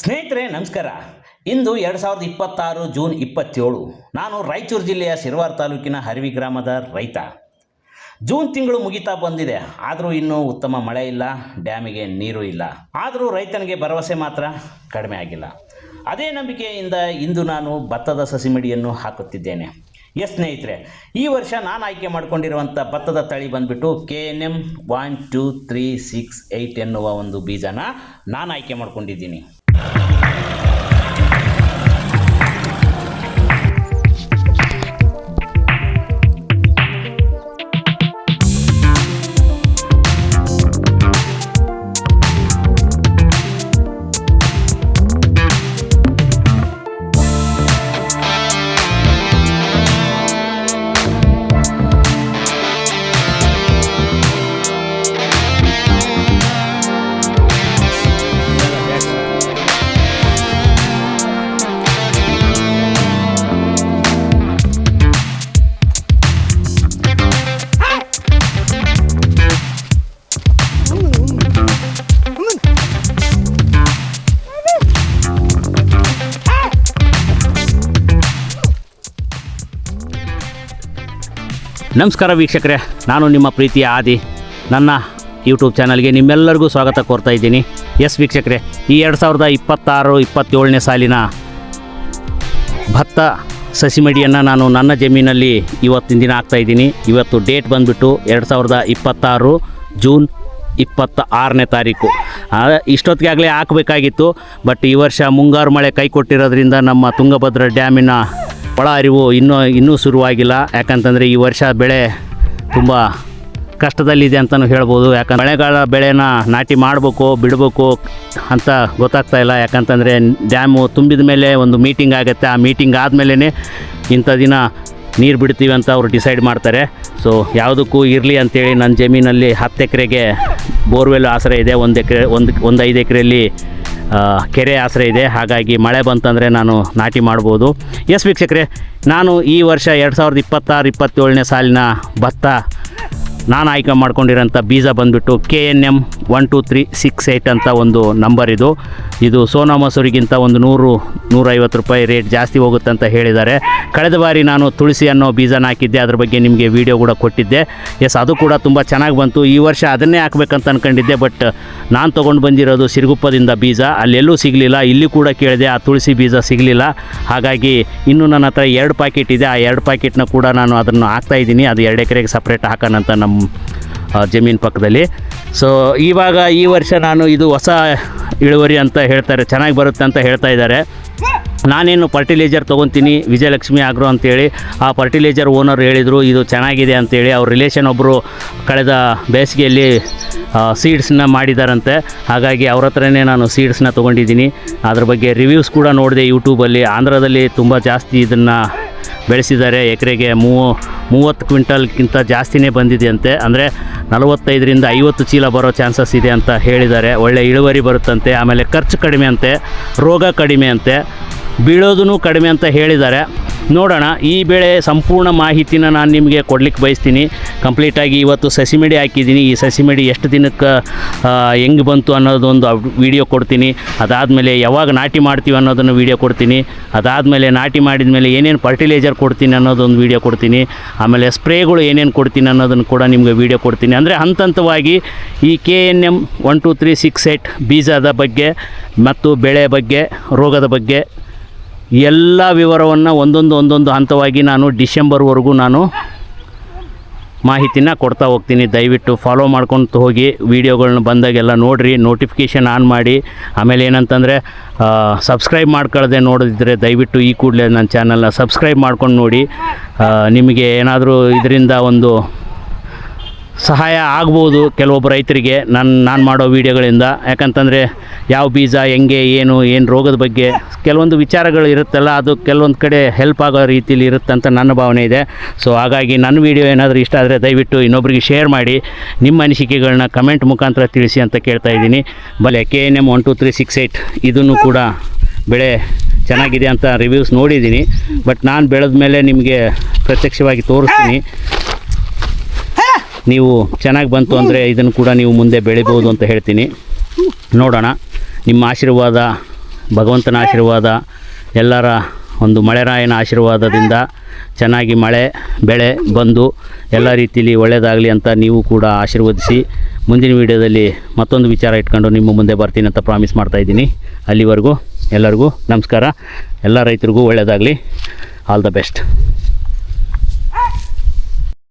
ಸ್ನೇಹಿತರೆ ನಮಸ್ಕಾರ. ಇಂದು 2026 ಜೂನ್ 27. ನಾನು ರಾಯಚೂರು ಜಿಲ್ಲೆಯ ಶಿರವಾರ ತಾಲೂಕಿನ ಹರಿವಿ ಗ್ರಾಮದ ರೈತ. ಜೂನ್ ತಿಂಗಳು ಮುಗಿತಾ ಬಂದಿದೆ, ಆದರೂ ಇನ್ನೂ ಉತ್ತಮ ಮಳೆ ಇಲ್ಲ, ಡ್ಯಾಮಿಗೆ ನೀರು ಇಲ್ಲ. ಆದರೂ ರೈತನಿಗೆ ಭರವಸೆ ಮಾತ್ರ ಕಡಿಮೆ ಆಗಿಲ್ಲ. ಅದೇ ನಂಬಿಕೆಯಿಂದ ಇಂದು ನಾನು ಭತ್ತದ ಸಸಿಮಿಡಿಯನ್ನು ಹಾಕುತ್ತಿದ್ದೇನೆ. ಸ್ನೇಹಿತರೆ, ಈ ವರ್ಷ ನಾನು ಆಯ್ಕೆ ಮಾಡಿಕೊಂಡಿರುವಂಥ ಭತ್ತದ ತಳಿ ಬಂದುಬಿಟ್ಟು KNM 12368 ಎನ್ನುವ ಒಂದು ಬೀಜನ ನಾನು ಆಯ್ಕೆ ಮಾಡ್ಕೊಂಡಿದ್ದೀನಿ. ನಮಸ್ಕಾರ ವೀಕ್ಷಕರೇ, ನಾನು ನಿಮ್ಮ ಪ್ರೀತಿಯ ಆದಿ. ನನ್ನ ಯೂಟ್ಯೂಬ್ ಚಾನಲ್ಗೆ ನಿಮ್ಮೆಲ್ಲರಿಗೂ ಸ್ವಾಗತ ಕೋರ್ತಾ ಇದ್ದೀನಿ. ವೀಕ್ಷಕರೇ, ಈ 2026-27ನೇ ಸಾಲಿನ ಭತ್ತ ಸಸಿಮಡಿಯನ್ನು ನಾನು ನನ್ನ ಜಮೀನಲ್ಲಿ ಇವತ್ತಿನ ದಿನ ಹಾಕ್ತಾಯಿದ್ದೀನಿ. ಇವತ್ತು ಡೇಟ್ ಬಂದುಬಿಟ್ಟು 2026 ಜೂನ್ 26ನೇ ತಾರೀಕು. ಇಷ್ಟೊತ್ತಿಗಾಗಲೇ ಹಾಕಬೇಕಾಗಿತ್ತು, ಬಟ್ ಈ ವರ್ಷ ಮುಂಗಾರು ಮಳೆ ಕೈ ಕೊಟ್ಟಿರೋದ್ರಿಂದ ನಮ್ಮ ತುಂಗಭದ್ರಾ ಡ್ಯಾಮಿನ ಒಳ ಹರಿವು ಇನ್ನೂ ಶುರುವಾಗಿಲ್ಲ. ಯಾಕಂತಂದರೆ ಈ ವರ್ಷ ಬೆಳೆ ತುಂಬ ಕಷ್ಟದಲ್ಲಿದೆ ಅಂತಲೂ ಹೇಳ್ಬೋದು. ಯಾಕಂದ್ರೆ ಮಳೆಗಾಲ ಬೆಳೆನ ನಾಟಿ ಮಾಡಬೇಕು ಬಿಡಬೇಕು ಅಂತ ಗೊತ್ತಾಗ್ತಾ ಇಲ್ಲ. ಯಾಕಂತಂದರೆ ಡ್ಯಾಮು ತುಂಬಿದ ಮೇಲೆ ಒಂದು ಮೀಟಿಂಗ್ ಆಗುತ್ತೆ. ಆ ಮೀಟಿಂಗ್ ಆದಮೇಲೆ ಇಂಥ ದಿನ ನೀರು ಬಿಡ್ತೀವಿ ಅಂತ ಅವರು ಡಿಸೈಡ್ ಮಾಡ್ತಾರೆ. ಸೊ ಯಾವುದಕ್ಕೂ ಇರಲಿ ಅಂಥೇಳಿ ನನ್ನ ಜಮೀನಲ್ಲಿ 10 ಎಕರೆಗೆ ಬೋರ್ವೆಲ್ ಆಸರೆ ಇದೆ, 1 ಎಕರೆ ಒಂದು 5 ಎಕರೆಯಲ್ಲಿ ಕೆರೆ ಆಸರೆ ಇದೆ. ಹಾಗಾಗಿ ಮಳೆ ಬಂತಂದರೆ ನಾನು ನಾಟಿ ಮಾಡ್ಬೋದು. ವೀಕ್ಷಕರೇ, ನಾನು ಈ ವರ್ಷ 2026-27ನೇ ಸಾಲಿನ ಭತ್ತ ನಾನು ಆಯ್ಕೆ ಮಾಡ್ಕೊಂಡಿರೋಂಥ ಬೀಜ ಬಂದುಬಿಟ್ಟು KNM 12368 ಅಂತ ಒಂದು ನಂಬರ್. ಇದು ಸೋನಾ ಮಸೂರಿಗಿಂತ ಒಂದು 100-150 ರೂಪಾಯಿ ರೇಟ್ ಜಾಸ್ತಿ ಹೋಗುತ್ತೆ ಅಂತ ಹೇಳಿದ್ದಾರೆ. ಕಳೆದ ಬಾರಿ ನಾನು ತುಳಸಿ ಅನ್ನೋ ಬೀಜನ ಹಾಕಿದ್ದೆ, ಅದ್ರ ಬಗ್ಗೆ ನಿಮಗೆ ವಿಡಿಯೋ ಕೂಡ ಕೊಟ್ಟಿದ್ದೆ. ಅದು ಕೂಡ ತುಂಬ ಚೆನ್ನಾಗಿ ಬಂತು. ಈ ವರ್ಷ ಅದನ್ನೇ ಹಾಕಬೇಕಂತ ಅಂದ್ಕೊಂಡಿದ್ದೆ, ಬಟ್ ನಾನು ತೊಗೊಂಡು ಬಂದಿರೋದು ಸಿರುಗುಪ್ಪದಿಂದ ಬೀಜ. ಅಲ್ಲೆಲ್ಲೂ ಸಿಗಲಿಲ್ಲ. ಇಲ್ಲಿ ಕೂಡ ಕೇಳಿದೆ, ಆ ತುಳಸಿ ಬೀಜ ಸಿಗಲಿಲ್ಲ. ಹಾಗಾಗಿ ಇನ್ನೂ ನನ್ನ ಹತ್ರ 2 ಪ್ಯಾಕೆಟ್ ಇದೆ. ಆ 2 ಪ್ಯಾಕೆಟ್ನ ಕೂಡ ನಾನು ಅದನ್ನು ಹಾಕ್ತಾಯಿದ್ದೀನಿ. ಅದು 2 ಎಕರೆಗೆ ಸಪ್ರೇಟ್ ಹಾಕೋಣಂತ ನಮ್ಮ ಜಮೀನು ಪಕ್ಕದಲ್ಲಿ. ಸೊ ಇವಾಗ ಈ ವರ್ಷ ನಾನು ಇದು ಹೊಸ ಇಳುವರಿ ಅಂತ ಹೇಳ್ತಾರೆ, ಚೆನ್ನಾಗಿ ಬರುತ್ತೆ ಅಂತ ಹೇಳ್ತಾ ಇದ್ದಾರೆ. ನಾನೇನು ಫರ್ಟಿಲೈಸರ್ ತೊಗೊತೀನಿ ವಿಜಯಲಕ್ಷ್ಮಿ ಆಗ್ರೋ ಅಂತೇಳಿ. ಆ ಫರ್ಟಿಲೈಸರ್ ಓನರ್ ಹೇಳಿದರು ಇದು ಚೆನ್ನಾಗಿದೆ ಅಂತೇಳಿ. ಅವ್ರ ರಿಲೇಷನ್ ಒಬ್ಬರು ಕಳೆದ ಬೇಸಿಗೆಯಲ್ಲಿ ಸೀಡ್ಸ್ನ ಮಾಡಿದಾರಂತೆ. ಹಾಗಾಗಿ ಅವ್ರ ಹತ್ರನೇ ನಾನು ಸೀಡ್ಸ್ನ ತೊಗೊಂಡಿದ್ದೀನಿ. ಅದ್ರ ಬಗ್ಗೆ ರಿವ್ಯೂಸ್ ಕೂಡ ನೋಡಿದೆ ಯೂಟ್ಯೂಬಲ್ಲಿ. ಆಂಧ್ರದಲ್ಲಿ ತುಂಬ ಜಾಸ್ತಿ ಇದನ್ನು ಬೆಳೆಸಿದ್ದಾರೆ. ಎಕರೆಗೆ 30 ಕ್ವಿಂಟಲ್ಗಿಂತ ಜಾಸ್ತಿನೇ ಬಂದಿದೆ ಅಂತೆ. ಅಂದರೆ 45-50 ಚೀಲ ಬರೋ ಚಾನ್ಸಸ್ ಇದೆ ಅಂತ ಹೇಳಿದ್ದಾರೆ. ಒಳ್ಳೆ ಇಳುವರಿ ಬರುತ್ತಂತೆ. ಆಮೇಲೆ ಖರ್ಚು ಕಡಿಮೆ ಅಂತೆ, ರೋಗ ಕಡಿಮೆ ಅಂತೆ, ಬೀಳೋದೂ ಕಡಿಮೆ ಅಂತ ಹೇಳಿದ್ದಾರೆ. ನೋಡೋಣ, ಈ ಬೆಳೆ ಸಂಪೂರ್ಣ ಮಾಹಿತಿನ ನಾನು ನಿಮಗೆ ಕೊಡ್ಲಿಕ್ಕೆ ಬಯಸ್ತೀನಿ. ಕಂಪ್ಲೀಟಾಗಿ ಇವತ್ತು ಸಸಿಮಿಡಿ ಹಾಕಿದ್ದೀನಿ. ಈ ಸಸಿಮಿಡಿ ಎಷ್ಟು ದಿನಕ್ಕೆ ಹೆಂಗೆ ಬಂತು ಅನ್ನೋದೊಂದು ವಿಡಿಯೋ ಕೊಡ್ತೀನಿ. ಅದಾದಮೇಲೆ ಯಾವಾಗ ನಾಟಿ ಮಾಡ್ತೀವಿ ಅನ್ನೋದನ್ನು ವಿಡಿಯೋ ಕೊಡ್ತೀನಿ. ಅದಾದಮೇಲೆ ನಾಟಿ ಮಾಡಿದ ಮೇಲೆ ಏನೇನು ಫರ್ಟಿಲೈಸರ್ ಕೊಡ್ತೀನಿ ಅನ್ನೋದೊಂದು ವಿಡಿಯೋ ಕೊಡ್ತೀನಿ. ಆಮೇಲೆ ಸ್ಪ್ರೇಗಳು ಏನೇನು ಕೊಡ್ತೀನಿ ಅನ್ನೋದನ್ನು ಕೂಡ ನಿಮಗೆ ವಿಡಿಯೋ ಕೊಡ್ತೀನಿ. ಅಂದರೆ ಹಂತವಾಗಿ ಈ KNM 12368 ಬೀಜದ ಬಗ್ಗೆ ಮತ್ತು ಬೆಳೆ ಬಗ್ಗೆ, ರೋಗದ ಬಗ್ಗೆ ಎಲ್ಲ ವಿವರವನ್ನು ಒಂದೊಂದು ಹಂತವಾಗಿ ನಾನು ಡಿಸೆಂಬರ್ವರೆಗೂ ನಾನು ಮಾಹಿತಿನ ಕೊಡ್ತಾ ಹೋಗ್ತೀನಿ. ದಯವಿಟ್ಟು ಫಾಲೋ ಮಾಡ್ಕೊತ ಹೋಗಿ. ವೀಡಿಯೋಗಳನ್ನ ಬಂದಾಗೆಲ್ಲ ನೋಡಿರಿ, ನೋಟಿಫಿಕೇಷನ್ ಆನ್ ಮಾಡಿ. ಆಮೇಲೆ ಏನಂತಂದರೆ ಸಬ್ಸ್ಕ್ರೈಬ್ ಮಾಡ್ಕೊಳ್ಳದೆ ನೋಡಿದ್ರೆ ದಯವಿಟ್ಟು ಈ ಕೂಡಲೇ ನನ್ನ ಚಾನಲ್ನ ಸಬ್ಸ್ಕ್ರೈಬ್ ಮಾಡ್ಕೊಂಡು ನೋಡಿ. ನಿಮಗೆ ಏನಾದರೂ ಇದರಿಂದ ಒಂದು ಸಹಾಯ ಆಗ್ಬೋದು ಕೆಲವೊಬ್ಬ ರೈತರಿಗೆ ನಾನು ಮಾಡೋ ವೀಡಿಯೋಗಳಿಂದ. ಯಾಕಂತಂದರೆ ಯಾವ ಬೀಜ ಹೆಂಗೆ ಏನು ರೋಗದ ಬಗ್ಗೆ ಕೆಲವೊಂದು ವಿಚಾರಗಳು ಇರುತ್ತಲ್ಲ, ಅದು ಕೆಲವೊಂದು ಕಡೆ ಹೆಲ್ಪ್ ಆಗೋ ರೀತಿಯಲ್ಲಿ ಇರುತ್ತೆ ಅಂತ ನನ್ನ ಭಾವನೆ ಇದೆ. ಸೊ ಹಾಗಾಗಿ ನನ್ನ ವೀಡಿಯೋ ಏನಾದರೂ ಇಷ್ಟ ಆದರೆ ದಯವಿಟ್ಟು ಇನ್ನೊಬ್ಬರಿಗೆ ಶೇರ್ ಮಾಡಿ. ನಿಮ್ಮ ಅನಿಸಿಕೆಗಳನ್ನ ಕಮೆಂಟ್ ಮುಖಾಂತರ ತಿಳಿಸಿ ಅಂತ ಕೇಳ್ತಾ ಇದ್ದೀನಿ. KNM 12368 ಇದನ್ನು ಕೂಡ ಬೆಳೆ ಚೆನ್ನಾಗಿದೆ ಅಂತ ರಿವ್ಯೂಸ್ ನೋಡಿದ್ದೀನಿ. ಬಟ್ ನಾನು ಬೆಳೆದ ಮೇಲೆ ನಿಮಗೆ ಪ್ರತ್ಯಕ್ಷವಾಗಿ ತೋರಿಸ್ತೀನಿ. ನೀವು ಚೆನ್ನಾಗಿ ಬಂತು ಅಂದರೆ ಇದನ್ನು ಕೂಡ ನೀವು ಮುಂದೆ ಬೆಳಿಬೋದು ಅಂತ ಹೇಳ್ತೀನಿ. ನೋಡೋಣ, ನಿಮ್ಮ ಆಶೀರ್ವಾದ ಭಗವಂತನ ಆಶೀರ್ವಾದ, ಎಲ್ಲರ ಒಂದು ಮಳೆರಾಯನ ಆಶೀರ್ವಾದದಿಂದ ಚೆನ್ನಾಗಿ ಮಳೆ ಬೆಳೆ ಬಂದು ಎಲ್ಲ ರೀತಿಯಲ್ಲಿ ಒಳ್ಳೆಯದಾಗಲಿ ಅಂತ ನೀವು ಕೂಡ ಆಶೀರ್ವದಿಸಿ. ಮುಂದಿನ ವೀಡಿಯೋದಲ್ಲಿ ಮತ್ತೊಂದು ವಿಚಾರ ಇಟ್ಕೊಂಡು ನಿಮ್ಮ ಮುಂದೆ ಬರ್ತೀನಿ ಅಂತ ಪ್ರಾಮಿಸ್ ಮಾಡ್ತಾಯಿದ್ದೀನಿ. ಅಲ್ಲಿವರೆಗೂ ಎಲ್ಲರಿಗೂ ನಮಸ್ಕಾರ. ಎಲ್ಲ ರೈತರಿಗೂ ಒಳ್ಳೆಯದಾಗಲಿ. All the best.